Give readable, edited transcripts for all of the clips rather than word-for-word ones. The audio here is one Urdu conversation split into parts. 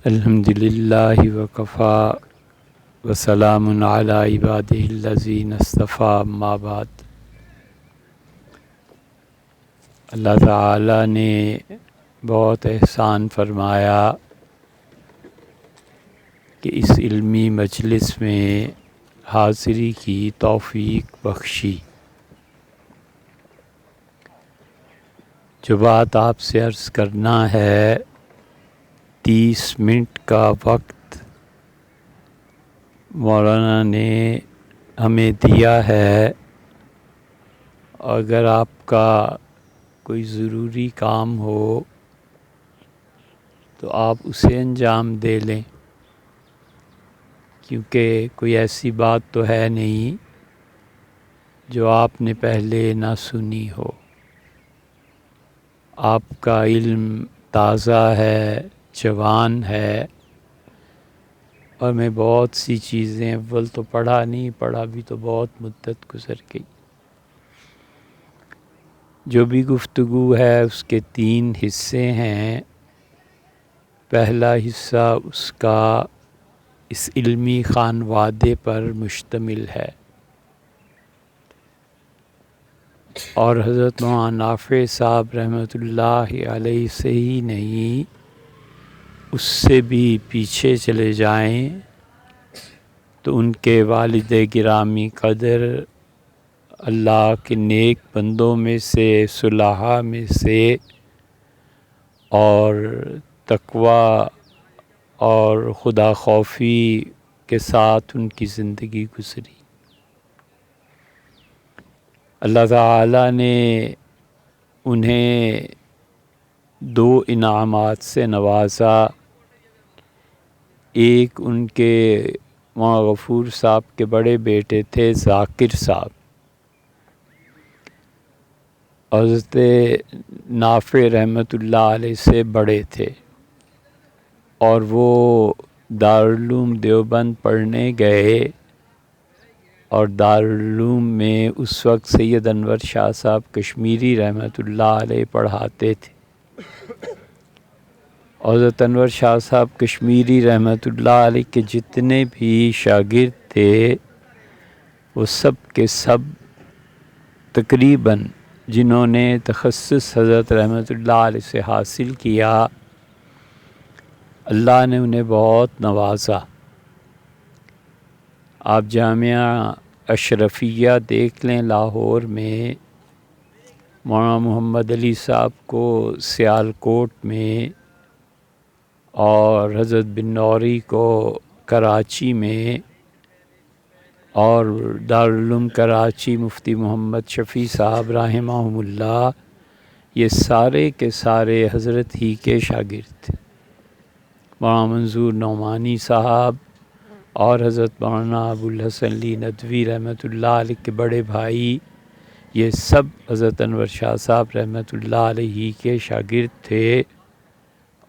الحمد للہ وکفا وسلام علی عبادہ الذین اصطفیٰ اما بعد۔ اللہ تعالیٰ نے بہت احسان فرمایا کہ اس علمی مجلس میں حاضری کی توفیق بخشی۔ جو بات آپ سے عرض کرنا ہے، 30 منٹ کا وقت مولانا نے ہمیں دیا ہے۔ اگر آپ کا کوئی ضروری کام ہو تو آپ اسے انجام دے لیں، کیونکہ کوئی ایسی بات تو ہے نہیں جو آپ نے پہلے نہ سنی ہو۔ آپ کا علم تازہ ہے، جوان ہے، اور میں بہت سی چیزیں اول تو پڑھا بھی تو بہت مدت گزر گئی۔ جو بھی گفتگو ہے اس کے 3 حصے ہیں۔ پہلا حصہ اس کا اس علمی خانوادے پر مشتمل ہے، اور حضرت مولانا نافع صاحب رحمۃ اللہ علیہ سے ہی نہیں، اس سے بھی پیچھے چلے جائیں تو ان کے والد گرامی قدر، اللہ کے نیک بندوں میں سے، صلحاء میں سے، اور تقوی اور خدا خوفی کے ساتھ ان کی زندگی گزری۔ اللہ تعالیٰ نے انہیں 2 انعامات سے نوازا۔ ایک ان کے مولانا غفور صاحب کے بڑے بیٹے تھے ذاکر صاحب، حضرت نافع رحمۃ اللہ علیہ سے بڑے تھے، اور وہ دارالعلوم دیوبند پڑھنے گئے، اور دارالعلوم میں اس وقت سید انور شاہ صاحب کشمیری رحمۃ اللہ علیہ پڑھاتے تھے۔ حضرت انور شاہ صاحب کشمیری رحمۃ اللہ علیہ کے جتنے بھی شاگرد تھے، وہ سب کے سب تقریباً جنہوں نے تخصص حضرت رحمۃ اللہ علیہ سے حاصل کیا، اللہ نے انہیں بہت نوازا۔ آپ جامعہ اشرفیہ دیکھ لیں لاہور میں، مولانا محمد علی صاحب کو سیالکوٹ میں، اور حضرت بنوری کو کراچی میں، اور دارالعلوم کراچی مفتی محمد شفیع صاحب رحمہم اللہ، یہ سارے کے سارے حضرت ہی کے شاگرد تھے۔ مولانا منظور نعمانی صاحب اور حضرت مولانا ابوالحسن علی ندوی رحمۃ اللہ علیہ کے بڑے بھائی، یہ سب حضرت انور شاہ صاحب رحمۃ اللہ علیہ کے شاگرد تھے۔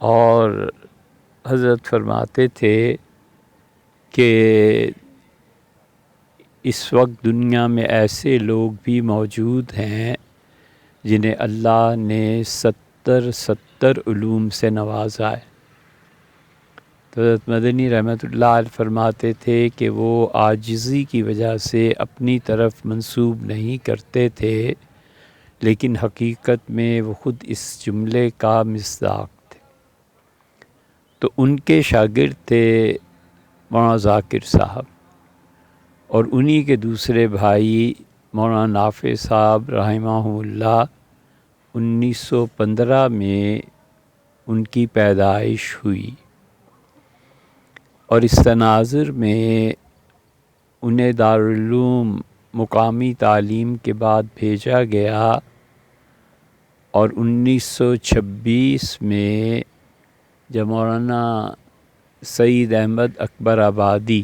اور حضرت فرماتے تھے کہ اس وقت دنیا میں ایسے لوگ بھی موجود ہیں جنہیں اللہ نے 70 علوم سے نوازا ہے۔ تو حضرت مدنی رحمۃ اللہ علیہ فرماتے تھے کہ وہ عاجزی کی وجہ سے اپنی طرف منسوب نہیں کرتے تھے، لیکن حقیقت میں وہ خود اس جملے کا مصداق تھے۔ تو ان کے شاگرد تھے مولانا ذاکر صاحب، اور انہی کے دوسرے بھائی مولانا نافع صاحب رحمہ اللہ، 1915 میں ان کی پیدائش ہوئی، اور اس تناظر میں انہیں دارالعلوم مقامی تعلیم کے بعد بھیجا گیا، اور 1926 میں جب مولانا سعید احمد اکبر آبادی،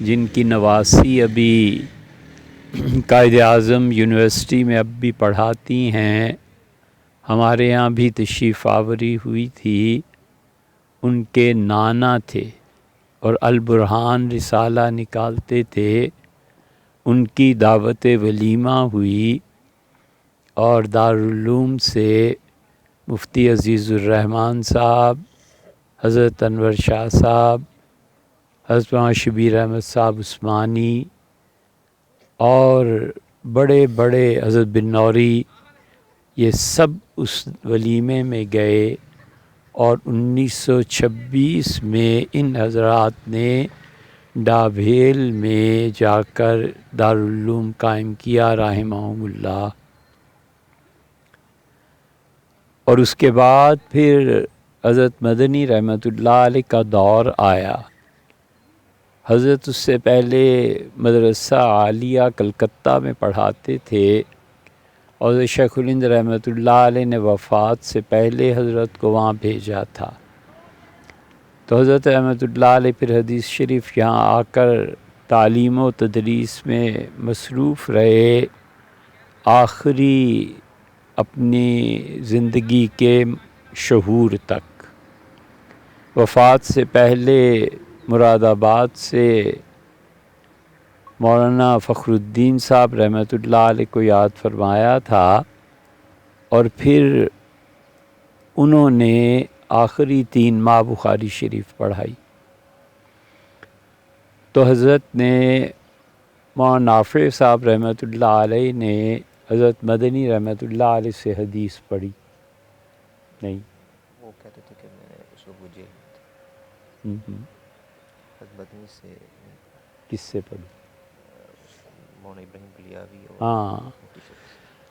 جن کی نواسی ابھی قائد اعظم یونیورسٹی میں اب بھی پڑھاتی ہیں، ہمارے یہاں بھی تشریف آوری ہوئی تھی، ان کے نانا تھے اور البرہان رسالہ نکالتے تھے، ان کی دعوت ولیمہ ہوئی، اور دارالعلوم سے مفتی عزیز الرحمن صاحب، حضرت انور شاہ صاحب، حضرت مولانا شبیر احمد صاحب عثمانی اور بڑے بڑے حضرت بن نوری، یہ سب اس ولیمے میں گئے اور 1926 میں ان حضرات نے ڈابھیل میں جا کر دارالعلوم قائم کیا رحمہم اللہ۔ اور اس کے بعد پھر حضرت مدنی رحمۃ اللہ علیہ کا دور آیا۔ حضرت اس سے پہلے مدرسہ عالیہ کلکتہ میں پڑھاتے تھے، اور شیخ الہند رحمۃ اللہ علیہ نے وفات سے پہلے حضرت کو وہاں بھیجا تھا۔ تو حضرت رحمۃ اللہ علیہ پھر حدیث شریف یہاں آ کر تعلیم و تدریس میں مصروف رہے، آخری اپنی زندگی کے شہور تک۔ وفات سے پہلے مراد آباد سے مولانا فخر الدین صاحب رحمۃ اللہ علیہ کو یاد فرمایا تھا، اور پھر انہوں نے آخری 3 ماہ بخاری شریف پڑھائی۔ تو حضرت نے مولانا نافع صاحب رحمۃ اللہ علیہ نے حضرت مدنی رحمۃ اللہ علیہ سے حدیث پڑھی نہیں؟ وہ کہتے تھے کہ میں اس وقت وہ جیل میں تھا۔ حضرت مدنی سے کس سے پڑھی؟ مولانا ابراہیم بلیاوی اور ہاں،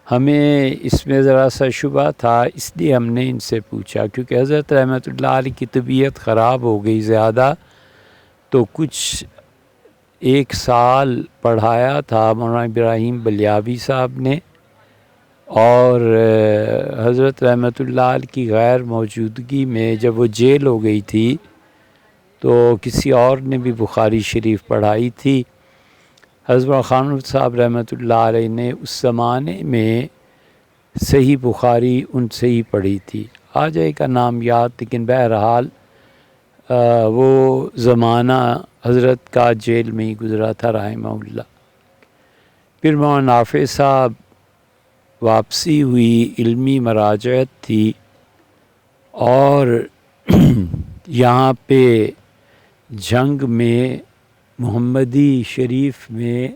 ہمیں اس میں ذرا سا شبہ تھا، اس لیے ہم نے ان سے پوچھا، کیونکہ حضرت رحمۃ اللہ علیہ کی طبیعت خراب ہو گئی زیادہ، تو کچھ 1 سال پڑھایا تھا مولانا ابراہیم بلیاوی صاحب نے، اور حضرت رحمۃ اللہ علیہ کی غیر موجودگی میں جب وہ جیل ہو گئی تھی تو کسی اور نے بھی بخاری شریف پڑھائی تھی۔ حضرت خان صاحب رحمۃ اللہ علیہ نے اس زمانے میں صحیح بخاری ان سے ہی پڑھی تھی، آ جائے کا نام یاد، لیکن بہرحال وہ زمانہ حضرت کا جیل میں ہی گزرا تھا رحمہ اللہ۔ پھر مولانا نافع صاحب واپسی ہوئی، علمی مراجعت تھی، اور یہاں پہ جنگ میں محمدی شریف میں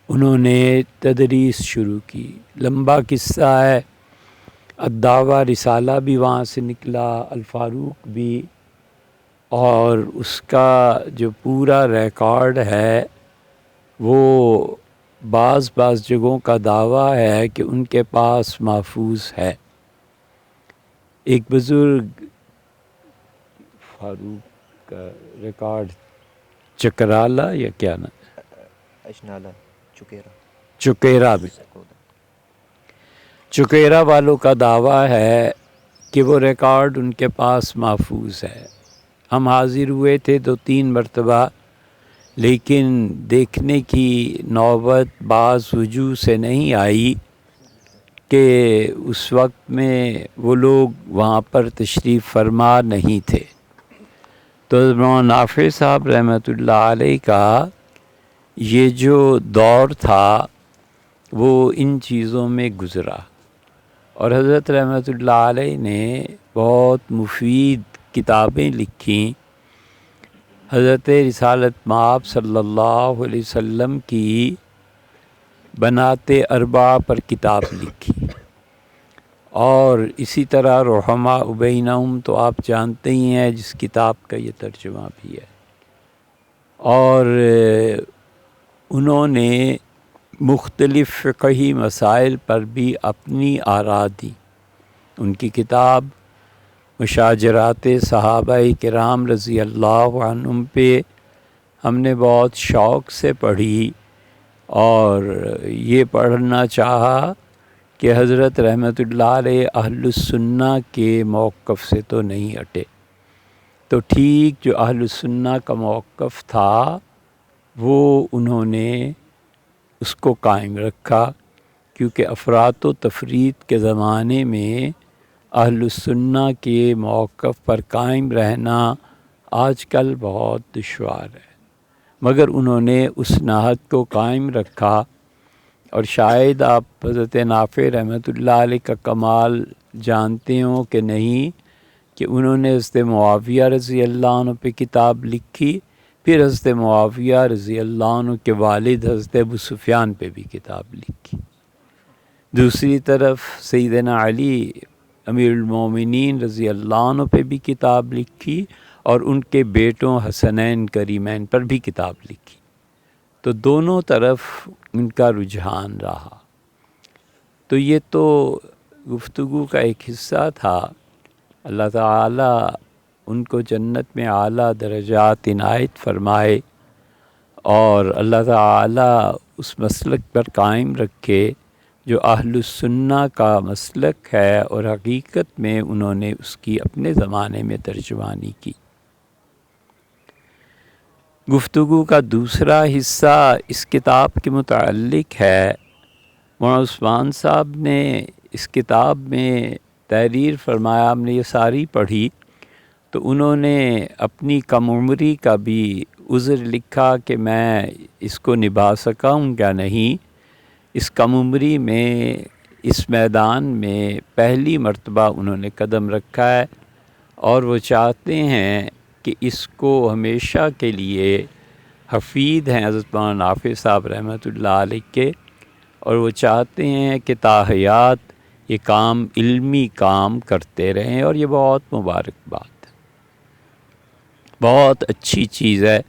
انہوں نے تدریس شروع کی۔ لمبا قصہ ہے، الدعوہ رسالہ بھی وہاں سے نکلا، الفاروق بھی، اور اس کا جو پورا ریکارڈ ہے وہ بعض جگہوں کا دعویٰ ہے کہ ان کے پاس محفوظ ہے۔ ایک بزرگ فاروق کا ریکارڈ چکرالا یا کیا نا، اشنالا چکیرا بھی، چکیرا والوں کا دعویٰ ہے کہ وہ ریکارڈ ان کے پاس محفوظ ہے۔ ہم حاضر ہوئے تھے 2-3 مرتبہ، لیکن دیکھنے کی نوبت بعض وجوہ سے نہیں آئی کہ اس وقت میں وہ لوگ وہاں پر تشریف فرما نہیں تھے۔ تو مولانا نافع صاحب رحمۃ اللہ علیہ کا یہ جو دور تھا وہ ان چیزوں میں گزرا، اور حضرت رحمۃ اللہ علیہ نے بہت مفید کتابیں لکھیں۔ حضرت رسالت مآب صلی اللہ علیہ وسلم کی بنات اربع پر کتاب لکھی، اور اسی طرح رحماء بینہم تو آپ جانتے ہی ہیں، جس کتاب کا یہ ترجمہ بھی ہے۔ اور انہوں نے مختلف فقہی مسائل پر بھی اپنی آراء دی۔ ان کی کتاب مشاجرات صحابہ کرام رضی اللہ عنہم پہ ہم نے بہت شوق سے پڑھی، اور یہ پڑھنا چاہا کہ حضرت رحمۃ اللہ علیہ اہل السنہ کے موقف سے تو نہیں ہٹے۔ تو ٹھیک جو اہل السنہ کا موقف تھا وہ انہوں نے اس کو قائم رکھا، کیونکہ افراط و تفریط کے زمانے میں اہل السنہ کے موقف پر قائم رہنا آج کل بہت دشوار ہے، مگر انہوں نے اس نہج کو قائم رکھا۔ اور شاید آپ حضرت نافع رحمۃ اللہ علیہ کا کمال جانتے ہوں کہ نہیں، کہ انہوں نے حضرت معاویہ رضی اللہ عنہ پہ کتاب لکھی، پھر حضرت معاویہ رضی اللہ عنہ کے والد حضرت ابو سفیان پہ بھی کتاب لکھی۔ دوسری طرف سیدنا علی امیر المومنین رضی اللہ عنہ پہ بھی کتاب لکھی، اور ان کے بیٹوں حسنین کریمین پر بھی کتاب لکھی۔ تو دونوں طرف ان کا رجحان رہا۔ تو یہ تو گفتگو کا ایک حصہ تھا۔ اللہ تعالیٰ ان کو جنت میں اعلیٰ درجات عنایت فرمائے، اور اللہ تعالیٰ اس مسلک پر قائم رکھے جو اہل السنہ کا مسلک ہے، اور حقیقت میں انہوں نے اس کی اپنے زمانے میں ترجمانی کی۔ گفتگو کا دوسرا حصہ اس کتاب کے متعلق ہے۔ مولانا عثمان صاحب نے اس کتاب میں تحریر فرمایا، ہم نے یہ ساری پڑھی، تو انہوں نے اپنی کم عمری کا بھی عذر لکھا کہ میں اس کو نبھا سکا ہوں یا نہیں۔ اس کم عمری میں اس میدان میں پہلی مرتبہ انہوں نے قدم رکھا ہے، اور وہ چاہتے ہیں کہ اس کو ہمیشہ کے لیے حفید ہیں حضرت مولانا نافع صاحب رحمۃ اللہ علیہ کے، اور وہ چاہتے ہیں کہ تا حیات یہ کام علمی کام کرتے رہیں، اور یہ بہت مبارک بات ہے، بہت اچھی چیز ہے۔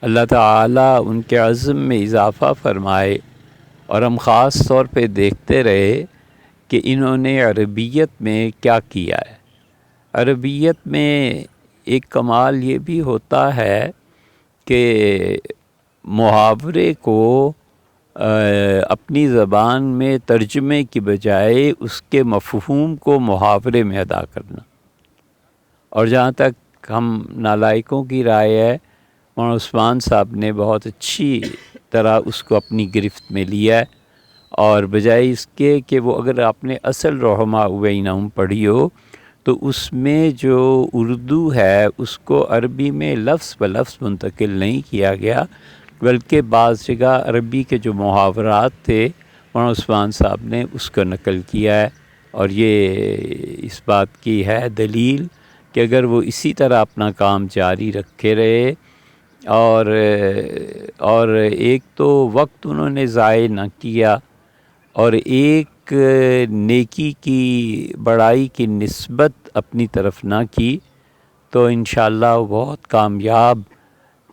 اللہ تعالیٰ ان کے عزم میں اضافہ فرمائے، اور ہم خاص طور پہ دیکھتے رہے کہ انہوں نے عربیت میں کیا کیا ہے۔ عربیت میں ایک کمال یہ بھی ہوتا ہے کہ محاورے کو اپنی زبان میں ترجمے کی بجائے اس کے مفہوم کو محاورے میں ادا کرنا، اور جہاں تک ہم نالائقوں کی رائے ہے، مولانا عثمان صاحب نے بہت اچھی طرح اس کو اپنی گرفت میں لیا ہے، اور بجائے اس کے کہ وہ اگر آپ نے اصل رحماء بینہم پڑھی ہو تو اس میں جو اردو ہے اس کو عربی میں لفظ بلفظ منتقل نہیں کیا گیا، بلکہ بعض جگہ عربی کے جو محاورات تھے مولانا عثمان صاحب نے اس کو نقل کیا ہے، اور یہ اس بات کی ہے دلیل کہ اگر وہ اسی طرح اپنا کام جاری رکھے رہے، اور ایک تو وقت انہوں نے ضائع نہ کیا، اور ایک نیکی کی بڑائی کی نسبت اپنی طرف نہ کی، تو انشاءاللہ وہ بہت کامیاب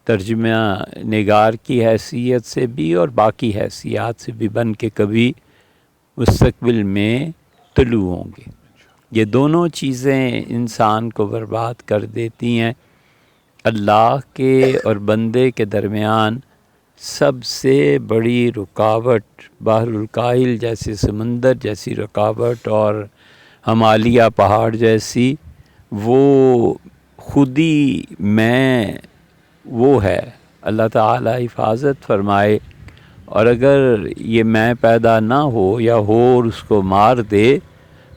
ترجمہ نگار کی حیثیت سے بھی اور باقی حیثیات سے بھی بن کے کبھی مستقبل میں طلوع ہوں گے۔ یہ دونوں چیزیں انسان کو برباد کر دیتی ہیں۔ اللہ کے اور بندے کے درمیان سب سے بڑی رکاوٹ بحر الکاہل جیسے سمندر جیسی رکاوٹ اور ہمالیہ پہاڑ جیسی، وہ خودی میں وہ ہے۔ اللہ تعالیٰ حفاظت فرمائے، اور اگر یہ میں پیدا نہ ہو یا ہو اور اس کو مار دے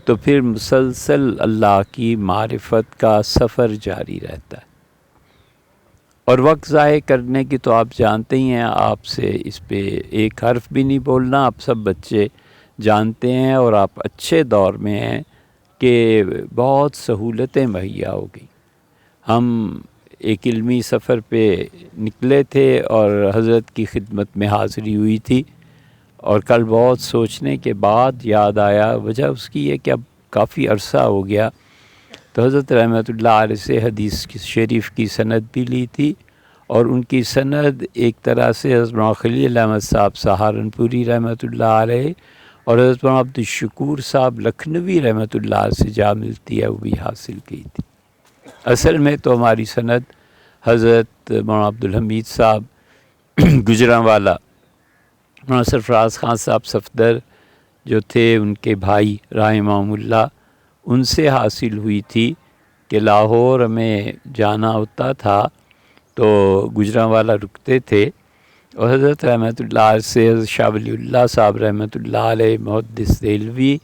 تو پھر مسلسل اللہ کی معرفت کا سفر جاری رہتا ہے۔ اور وقت ضائع کرنے کی تو آپ جانتے ہی ہیں، آپ سے اس پہ ایک حرف بھی نہیں بولنا، آپ سب بچے جانتے ہیں، اور آپ اچھے دور میں ہیں کہ بہت سہولتیں مہیا ہو گئی۔ ہم ایک علمی سفر پہ نکلے تھے اور حضرت کی خدمت میں حاضری ہوئی تھی، اور کل بہت سوچنے کے بعد یاد آیا، وجہ اس کی ہے کہ اب کافی عرصہ ہو گیا، تو حضرت رحمۃ اللہ علیہ سے حدیث شریف کی سند بھی لی تھی، اور ان کی سند ایک طرح سے حضرت مولانا خلیل احمد صاحب سہارنپوری رحمۃ اللہ علیہ اور حضرت مولانا عبد الشکور صاحب لکھنوی رحمۃ اللہ علیہ سے جا ملتی ہے، وہ بھی حاصل کی تھی۔ اصل میں تو ہماری سند حضرت مولانا عبدالحمید صاحب گجرانوالا، مولانا سرفراز خان صاحب صفدر جو تھے ان کے بھائی رحمہم اللہ، ان سے حاصل ہوئی تھی کہ لاہور ہمیں جانا ہوتا تھا تو گجرانوالا رکتے تھے، اور حضرت رحمۃ اللہ علیہ سے حضرت شاہ ولی اللہ صاحب رحمۃ اللہ علیہ محدث دہلوی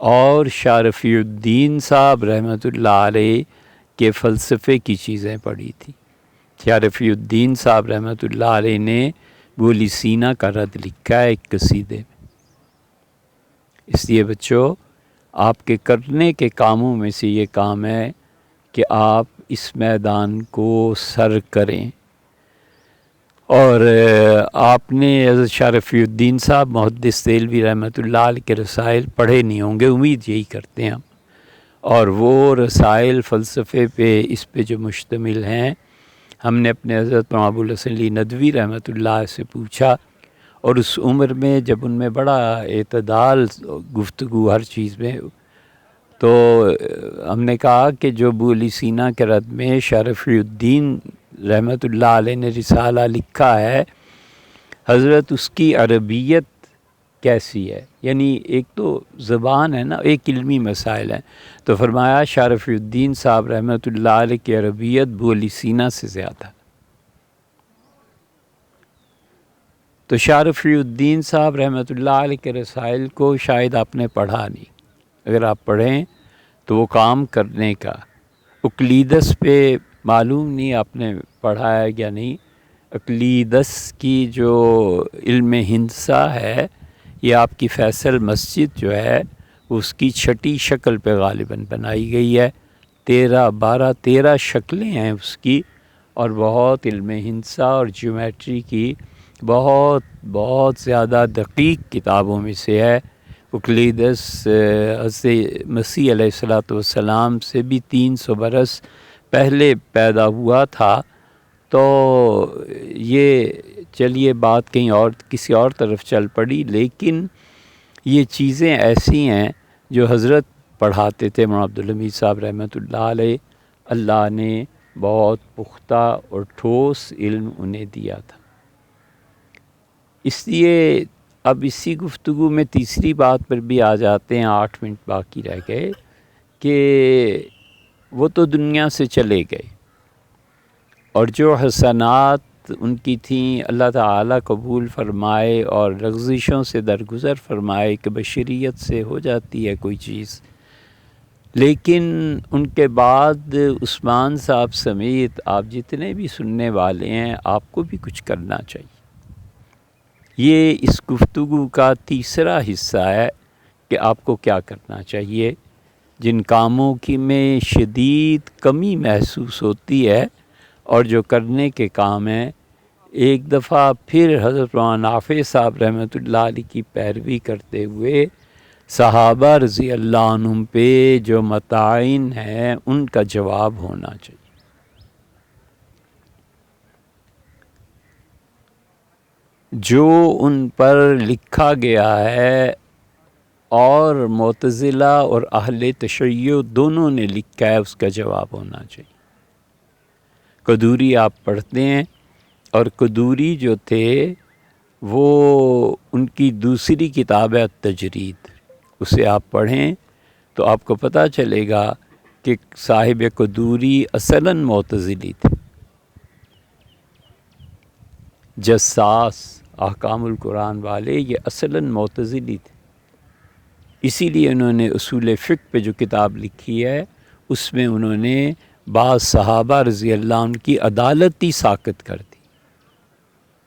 اور شاہ رفیع الدین صاحب رحمۃ اللہ علیہ کے فلسفے کی چیزیں پڑھی تھی۔ شاہ رفیع الدین صاحب رحمۃ اللہ علیہ نے بولی سینا کا رد لکھا ہے ایک قصیدے میں۔ اس لیے بچوں، آپ کے کرنے کے کاموں میں سے یہ کام ہے کہ آپ اس میدان کو سر کریں. اور آپ نے حضرت شاہ رفیع الدین صاحب محدث دہلوی رحمۃ اللہ علیہ کے رسائل پڑھے نہیں ہوں گے، امید یہی کرتے ہیں ہم. اور وہ رسائل فلسفے پہ اس پہ جو مشتمل ہیں، ہم نے اپنے حضرت مولانا ابوالحسن علی ندوی رحمۃ اللہ سے پوچھا، اور اس عمر میں جب ان میں بڑا اعتدال گفتگو ہر چیز میں، تو ہم نے کہا کہ جو ابو علی سینا کے رد میں شاہ رفیع الدین رحمۃ اللہ علیہ نے رسالہ لکھا ہے، حضرت اس کی عربیت کیسی ہے؟ یعنی ایک تو زبان ہے نا، ایک علمی مسائل ہیں. تو فرمایا شاہ رفیع الدین صاحب رحمۃ اللہ علیہ کی عربیت ابو علی سینا سے زیادہ. تو شاہ رفیع الدین صاحب رحمۃ اللہ علیہ کے رسائل کو شاید آپ نے پڑھا نہیں. اگر آپ پڑھیں تو وہ کام کرنے کا. اقلیدس پہ معلوم نہیں آپ نے پڑھا ہے یا نہیں. اقلیدس کی جو علم ہندسہ ہے، یہ آپ کی فیصل مسجد جو ہے اس کی چھٹی شکل پہ غالباً بنائی گئی ہے. 13 شکلیں ہیں اس کی، اور بہت علم ہندسہ اور جیومیٹری کی بہت زیادہ دقیق کتابوں میں سے ہے. اقلیدس حضرت مسیح علیہ الصلوۃ والسلام سے بھی 300 برس پہلے پیدا ہوا تھا. تو یہ چلیے بات کہیں اور کسی اور طرف چل پڑی، لیکن یہ چیزیں ایسی ہیں جو حضرت پڑھاتے تھے مولانا عبدالحمید صاحب رحمۃ اللہ علیہ. اللہ نے بہت پختہ اور ٹھوس علم انہیں دیا تھا. اس لیے اب اسی گفتگو میں تیسری بات پر بھی آ جاتے ہیں، 8 منٹ باقی رہ گئے، کہ وہ تو دنیا سے چلے گئے، اور جو حسنات ان کی تھیں اللہ تعالیٰ قبول فرمائے اور لغزشوں سے درگزر فرمائے کہ بشریت سے ہو جاتی ہے کوئی چیز. لیکن ان کے بعد عثمان صاحب سمیت آپ جتنے بھی سننے والے ہیں، آپ کو بھی کچھ کرنا چاہیے. یہ اس گفتگو کا تیسرا حصہ ہے کہ آپ کو کیا کرنا چاہیے. جن کاموں کی میں شدید کمی محسوس ہوتی ہے اور جو کرنے کے کام ہیں، ایک دفعہ پھر حضرت مولانا نافع صاحب رحمۃ اللہ علیہ کی پیروی کرتے ہوئے صحابہ رضی اللہ عنہم پہ جو متعین ہیں ان کا جواب ہونا چاہیے. جو ان پر لکھا گیا ہے اور معتزلہ اور اہل تشیع دونوں نے لکھا ہے، اس کا جواب ہونا چاہیے. قدوری آپ پڑھتے ہیں، اور قدوری جو تھے وہ ان کی دوسری کتاب ہے التجرید، اسے آپ پڑھیں تو آپ کو پتہ چلے گا کہ صاحب قدوری اصلاً معتزلی تھے. جساس احکام القرآن والے یہ اصلاً معتزلی تھے. اسی لیے انہوں نے اصول فقہ پہ جو کتاب لکھی ہے اس میں انہوں نے بعض صحابہ رضی اللہ عنہ کی عدالت ہی ساقط کر دی.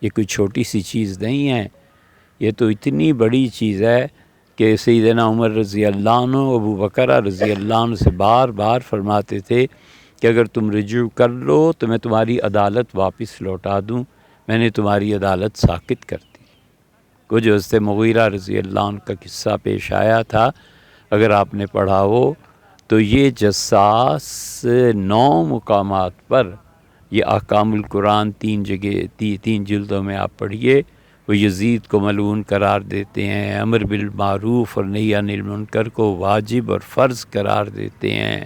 یہ کوئی چھوٹی سی چیز نہیں ہے، یہ تو اتنی بڑی چیز ہے کہ سیدنا عمر رضی اللہ عنہ، ابو بکر رضی اللہ عنہ سے بار بار فرماتے تھے کہ اگر تم رجوع کر لو تو میں تمہاری عدالت واپس لوٹا دوں. میں نے تمہاری عدالت ساقط کر دی. وہ جو حضرت مغیرہ رضی اللہ عنہ کا قصہ پیش آیا تھا، اگر آپ نے پڑھا ہو تو یہ جساس 9 مقامات پر، یہ احکام القرآن 3 جلدوں میں آپ پڑھیے، وہ یزید کو ملعون قرار دیتے ہیں، امر بالمعروف اور نہی عن المنکر کو واجب اور فرض قرار دیتے ہیں.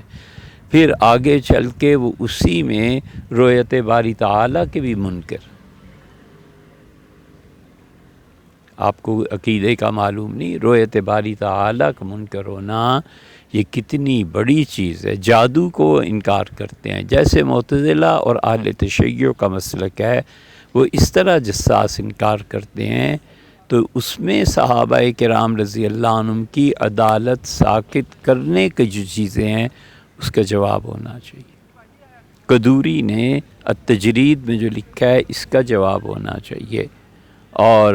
پھر آگے چل کے وہ اسی میں رؤیت باری تعالیٰ کے بھی منکر. آپ کو عقیدے کا معلوم نہیں، رؤیت باری تعالیٰ کا منکر ہونا یہ کتنی بڑی چیز ہے. جادو کو انکار کرتے ہیں، جیسے معتزلہ اور اہل تشیع کا مسلک ہے، وہ اس طرح جساس انکار کرتے ہیں. تو اس میں صحابہ کرام رضی اللہ عنہم کی عدالت ساقط کرنے کی جو چیزیں ہیں اس کا جواب ہونا چاہیے. قدوری نے التجرید میں جو لکھا ہے اس کا جواب ہونا چاہیے. اور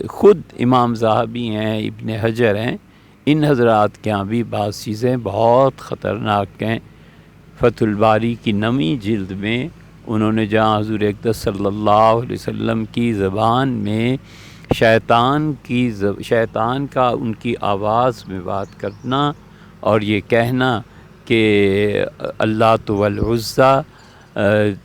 خود امام ذہبی ہیں، ابن حجر ہیں، ان حضرات کے ہاں بھی بعض چیزیں بہت خطرناک ہیں۔ فتح الباری کی 9ویں جلد میں انہوں نے جہاں حضور اقدس صلی اللہ علیہ وسلم کی زبان میں شیطان کا ان کی آواز میں بات کرنا اور یہ کہنا کہ اللہ تو العزیٰ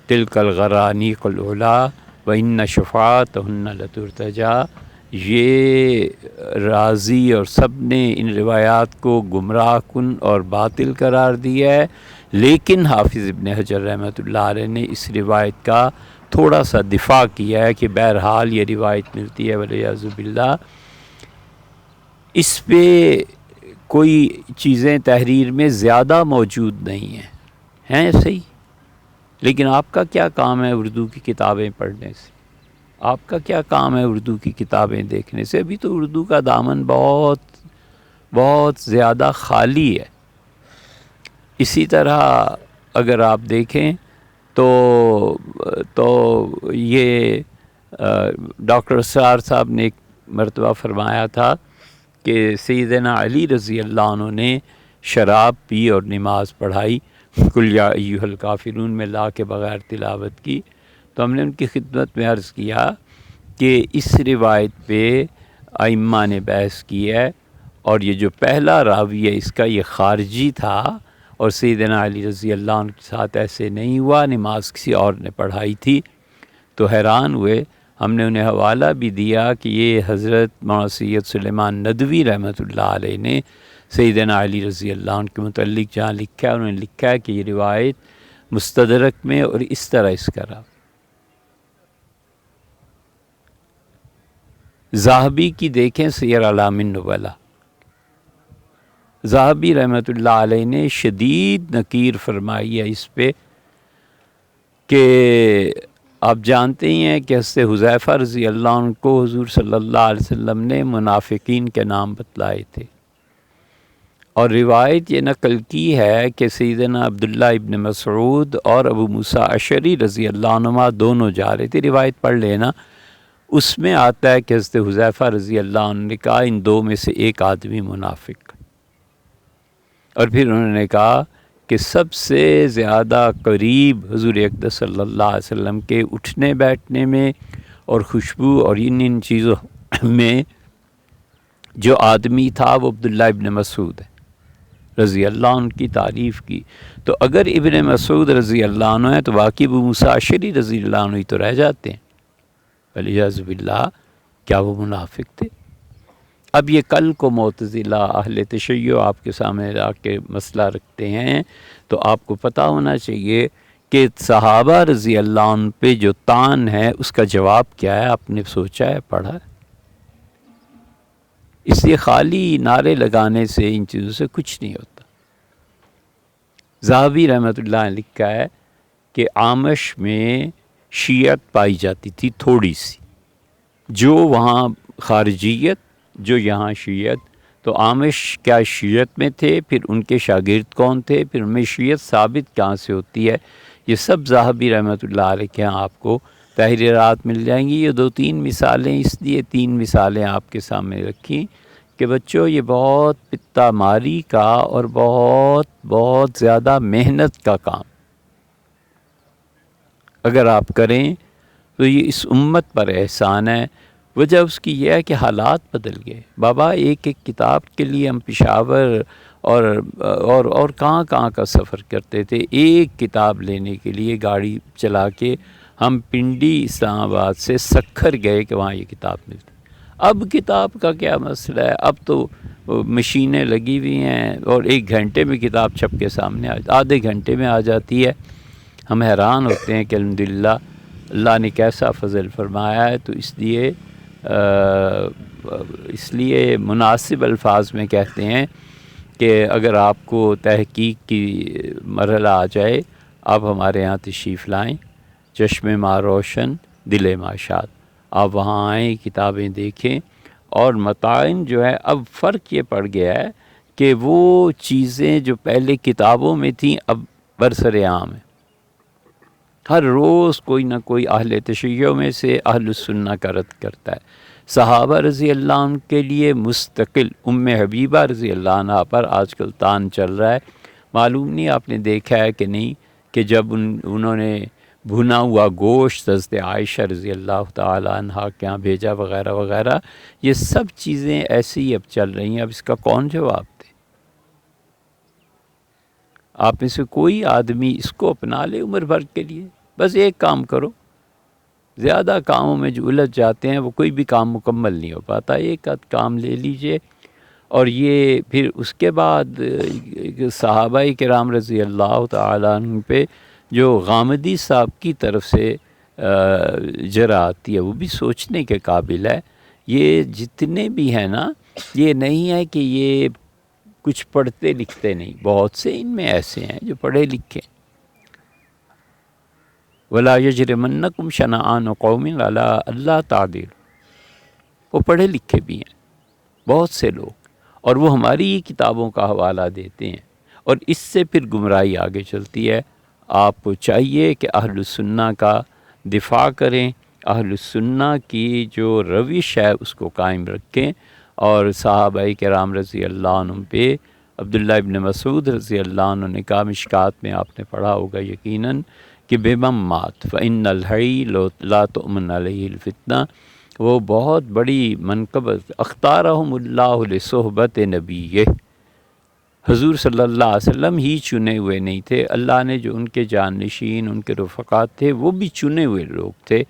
تلک الغرانیق العلا وَإِنَّ شفاعتهن لترتجا، یہ راضی اور سب نے ان روایات کو گمراہ کن اور باطل قرار دیا ہے، لیکن حافظ ابن حجر رحمۃ اللہ علیہ نے اس روایت کا تھوڑا سا دفاع کیا ہے کہ بہرحال یہ روایت ملتی ہے والعیاذ باللہ، اس پہ کوئی چیزیں تحریر میں زیادہ موجود نہیں ہیں صحیح، لیکن آپ کا کیا کام ہے اردو کی کتابیں پڑھنے سے، آپ کا کیا کام ہے اردو کی کتابیں دیکھنے سے؟ ابھی تو اردو کا دامن بہت بہت زیادہ خالی ہے۔ اسی طرح اگر آپ دیکھیں تو یہ ڈاکٹر اسرار صاحب نے ایک مرتبہ فرمایا تھا کہ سیدنا علی رضی اللہ عنہ نے شراب پی اور نماز پڑھائی، قل یا ایھا الکافرون میں لا کے بغیر تلاوت کی، تو ہم نے ان کی خدمت میں عرض کیا کہ اس روایت پہ ائمہ نے بحث کی ہے، اور یہ جو پہلا راوی ہے اس کا یہ خارجی تھا، اور سیدنا علی رضی اللہ عنہ کے ساتھ ایسے نہیں ہوا، نماز کسی اور نے پڑھائی تھی۔ تو حیران ہوئے، ہم نے انہیں حوالہ بھی دیا کہ یہ حضرت مولانا سید سلیمان ندوی رحمۃ اللہ علیہ نے سیدنا علی رضی اللہ عنہ کے متعلق جہاں لکھا ہے، انہوں نے لکھا ہے کہ یہ روایت مستدرک میں اور اس طرح اس کا راوی ذہبی کی دیکھیں سیر اعلام النبلا، ذہبی رحمۃ اللہ علیہ نے شدید نکیر فرمائی ہے اس پہ کہ آپ جانتے ہی ہیں کہ حضرت حذیفہ رضی اللہ عنہ کو حضور صلی اللہ علیہ وسلم نے منافقین کے نام بتلائے تھے، اور روایت یہ نقل کی ہے کہ سیدنا عبداللہ ابن مسعود اور ابو موسیٰ اشعری رضی اللہ عنہما دونوں جا رہے تھے، روایت پڑھ لینا، اس میں آتا ہے کہ حضرت حذیفہ رضی اللہ عنہ نے کہا ان دو میں سے ایک آدمی منافق، اور پھر انہوں نے کہا کہ سب سے زیادہ قریب حضور اقدس صلی اللہ علیہ وسلم کے اٹھنے بیٹھنے میں اور خوشبو اور ان چیزوں میں جو آدمی تھا وہ عبداللہ ابن مسعود ہے رضی اللہ عنہ کی تعریف کی۔ تو اگر ابن مسعود رضی اللہ عنہ ہے تو واقعی ابو موسیٰ اشعری رضی اللہ عنہ ہی تو رہ جاتے ہیں، والعیاذ باللہ، کیا وہ منافق تھے؟ اب یہ کل کو معتزلہ اہل تشیع آپ کے سامنے آ کے مسئلہ رکھتے ہیں، تو آپ کو پتہ ہونا چاہیے کہ صحابہ رضی اللہ عنہ پہ جو طعن ہے اس کا جواب کیا ہے، آپ نے سوچا ہے، پڑھا ہے؟ اس لیے خالی نعرے لگانے سے ان چیزوں سے کچھ نہیں ہوتا۔ ذہبی رحمۃ اللہ نے لکھا ہے کہ آمش میں شیعت پائی جاتی تھی تھوڑی سی، جو وہاں خارجیت جو یہاں شیعت، تو آمش کیا شیعت میں تھے، پھر ان کے شاگرد کون تھے، پھر ان میں شیعت ثابت کہاں سے ہوتی ہے، یہ سب ذہبی رحمۃ اللہ علیہ کے ہاں آپ کو تحریرات مل جائیں گی۔ یہ 2-3 مثالیں اس لیے 3 مثالیں آپ کے سامنے رکھی کہ بچوں یہ بہت پتہ ماری کا اور بہت بہت زیادہ محنت کا کام اگر آپ کریں تو یہ اس امت پر احسان ہے۔ وجہ اس کی یہ ہے کہ حالات بدل گئے بابا، ایک کتاب کے لیے ہم پشاور اور کہاں کہاں کا سفر کرتے تھے، ایک کتاب لینے کے لیے گاڑی چلا کے ہم پنڈی اسلام آباد سے سکھر گئے کہ وہاں یہ کتاب ملتی۔ اب کتاب کا کیا مسئلہ ہے، اب تو مشینیں لگی ہوئی ہیں اور 1 گھنٹے میں کتاب چھپ کے سامنے آدھے گھنٹے میں آ جاتی ہے۔ ہم حیران ہوتے ہیں کہ الحمدللہ اللہ نے کیسا فضل فرمایا ہے۔ تو اس لیے مناسب الفاظ میں کہتے ہیں کہ اگر آپ کو تحقیق کی مرحلہ آ جائے، آپ ہمارے ہاں تشریف لائیں، چشم ما روشن دل ما شاد، آپ وہاں آئیں، کتابیں دیکھیں، اور متعین جو ہے اب فرق یہ پڑ گیا ہے کہ وہ چیزیں جو پہلے کتابوں میں تھیں اب برسر عام ہیں۔ ہر روز کوئی نہ کوئی اہل تشیع میں سے اہل السنہ کا رد کرتا ہے، صحابہ رضی اللہ عنہ کے لیے مستقل ام حبیبہ رضی اللہ عنہ پر آج کل تان چل رہا ہے. معلوم نہیں آپ نے دیکھا ہے کہ نہیں کہ جب انہوں نے بھنا ہوا گوشت حضرت عائشہ رضی اللہ تعالی عنہ کے یہاں بھیجا وغیرہ وغیرہ، یہ سب چیزیں ایسی ہی اب چل رہی ہیں. اب اس کا کون جواب دے؟ آپ میں سے کوئی آدمی اس کو اپنا لے عمر بھر کے لیے. بس ایک کام کرو، زیادہ کاموں میں جو الجھ جاتے ہیں وہ کوئی بھی کام مکمل نہیں ہو پاتا. ایک آدھ کام لے لیجئے. اور یہ پھر اس کے بعد صحابہ کرام رضی اللہ تعالیٰ عنہ پہ جو غامدی صاحب کی طرف سے جرا آتی ہے وہ بھی سوچنے کے قابل ہے. یہ جتنے بھی ہیں نا، یہ نہیں ہے کہ یہ کچھ پڑھتے لکھتے نہیں، بہت سے ان میں ایسے ہیں جو پڑھے لکھے. وَلَا يَجْرِمَنَّكُمْ شَنَآنُ قَوْمٍ عَلَىٰ أَلَّا تَعْدِلُوا، وہ پڑھے لکھے بھی ہیں بہت سے لوگ، اور وہ ہماری ہی کتابوں کا حوالہ دیتے ہیں، اور اس سے پھر گمراہی آگے چلتی ہے. آپ کو چاہیے کہ اہل السنہ کا دفاع کریں، اہل السنہ کی جو روش ہے اس کو قائم رکھیں. اور صحابہ کرام رضی اللہ عنہ پہ عبداللہ ابن مسعود رضی اللہ عنہ نے کہا، مشکات میں آپ نے پڑھا ہوگا یقیناً، کہ بِمَن مات فَإِنَّ الْحَيِّ لَا تُؤْمَنُ عَلَيْهِ الْفِتْنَةُ، وہ بہت بڑی منقبت، اختارہم اللہ لصحبت نبیہ، حضور صلی اللہ علیہ وسلم ہی چنے ہوئے نہیں تھے، اللہ نے جو ان کے جانشین، ان کے رفقات تھے وہ بھی چنے ہوئے لوگ تھے.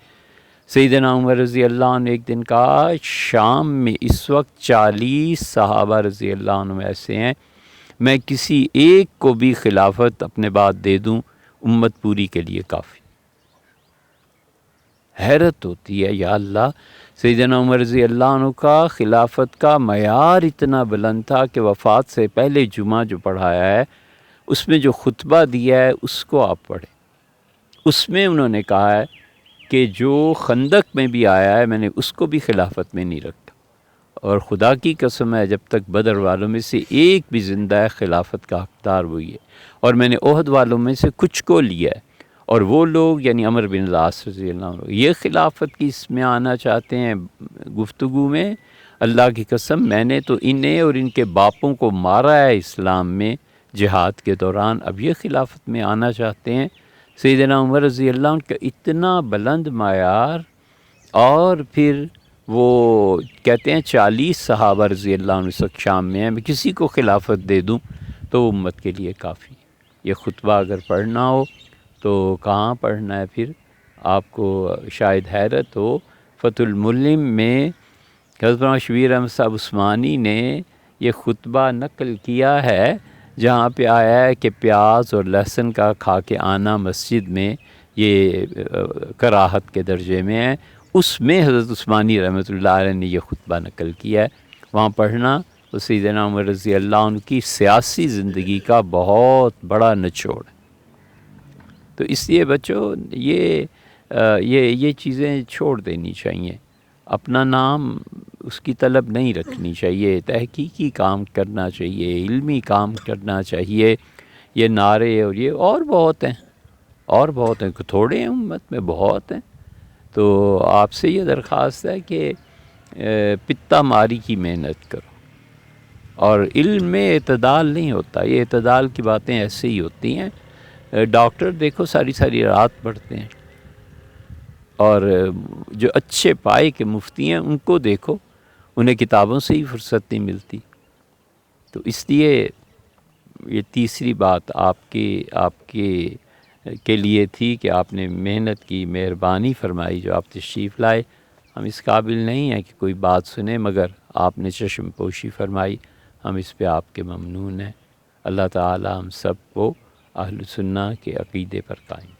سیدنا عمر رضی اللہ عنہ نے ایک دن کہا، شام میں اس وقت 40 صحابہ رضی اللہ عنہ ایسے ہیں، میں کسی ایک کو بھی خلافت اپنے بعد دے دوں، امت پوری کے لیے کافی. حیرت ہوتی ہے، یا اللہ، سیدنا عمر رضی اللہ عنہ کا خلافت کا معیار اتنا بلند تھا کہ وفات سے پہلے جمعہ جو پڑھایا ہے اس میں جو خطبہ دیا ہے اس کو آپ پڑھیں. اس میں انہوں نے کہا ہے کہ جو خندق میں بھی آیا ہے میں نے اس کو بھی خلافت میں نہیں رکھا، اور خدا کی قسم ہے جب تک بدر والوں میں سے ایک بھی زندہ ہے خلافت کا حقدار وہی ہے، اور میں نے احد والوں میں سے کچھ کو لیا ہے، اور وہ لوگ یعنی عمر بن العاص رضی اللہ عنہ یہ خلافت کی اس میں آنا چاہتے ہیں گفتگو میں. اللہ کی قسم میں نے تو انہیں اور ان کے باپوں کو مارا ہے اسلام میں جہاد کے دوران، اب یہ خلافت میں آنا چاہتے ہیں. سیدنا عمر رضی اللہ عنہ کا اتنا بلند معیار، اور پھر وہ کہتے ہیں 40 صحابہ رضی اللہ عنہ اس وقت شام میں ہیں، میں کسی کو خلافت دے دوں تو امت کے لیے کافی. یہ خطبہ اگر پڑھنا ہو تو کہاں پڑھنا ہے پھر؟ آپ کو شاید حیرت ہو، فتح الملم میں حضرت شبیر احمد صاحب عثمانی نے یہ خطبہ نقل کیا ہے، جہاں پہ آیا ہے کہ پیاز اور لہسن کا کھا کے آنا مسجد میں یہ کراہت کے درجے میں ہے. اس میں حضرت عثمانی رحمۃ اللہ علیہ نے یہ خطبہ نقل کیا ہے. وہاں پڑھنا تو سیدنا عمر رضی اللہ عنہ کی سیاسی زندگی کا بہت بڑا نچوڑ ہے. تو اس لیے بچوں یہ چیزیں چھوڑ دینی چاہیے. اپنا نام اس کی طلب نہیں رکھنی چاہیے، تحقیقی کام کرنا چاہیے، علمی کام کرنا چاہیے. یہ نعرے اور یہ اور بہت ہیں، تھوڑے ہیں امت میں، بہت ہیں. تو آپ سے یہ درخواست ہے کہ پتہ ماری کی محنت کرو، اور علم میں اعتدال نہیں ہوتا، یہ اعتدال کی باتیں ایسے ہی ہوتی ہیں. ڈاکٹر دیکھو ساری رات پڑھتے ہیں، اور جو اچھے پائے کے مفتی ہیں ان کو دیکھو، انہیں کتابوں سے ہی فرصت نہیں ملتی. تو اس لیے یہ تیسری بات آپ کے لیے تھی کہ آپ نے محنت کی، مہربانی فرمائی جو آپ تشریف لائے. ہم اس قابل نہیں ہیں کہ کوئی بات سنیں، مگر آپ نے چشم پوشی فرمائی، ہم اس پہ آپ کے ممنون ہیں. اللہ تعالی ہم سب کو اہل سنہ کے عقیدے پر قائم